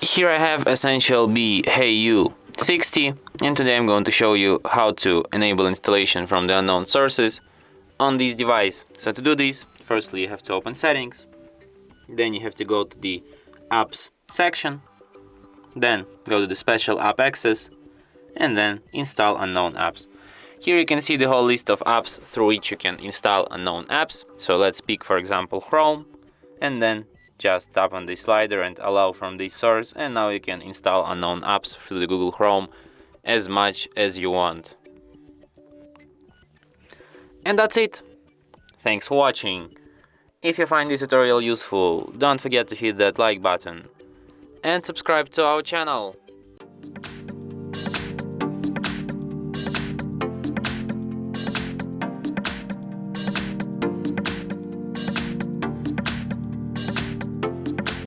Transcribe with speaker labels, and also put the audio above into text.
Speaker 1: Here I have EssentielB HeYou 60, and today I'm going to show you how to enable installation from the unknown sources on this device. So to do this, firstly you have to open settings, then you have to go to the apps section, then go to the special app access, and then install unknown apps. Here you can see the whole list of apps through which you can install unknown apps. So let's pick, for example, Chrome, and then just tap on this slider and allow from this source, and now you can install unknown apps through the Google Chrome as much as you want. And that's it. Thanks for watching. If you find this tutorial useful, don't forget to hit that like button and subscribe to our channel.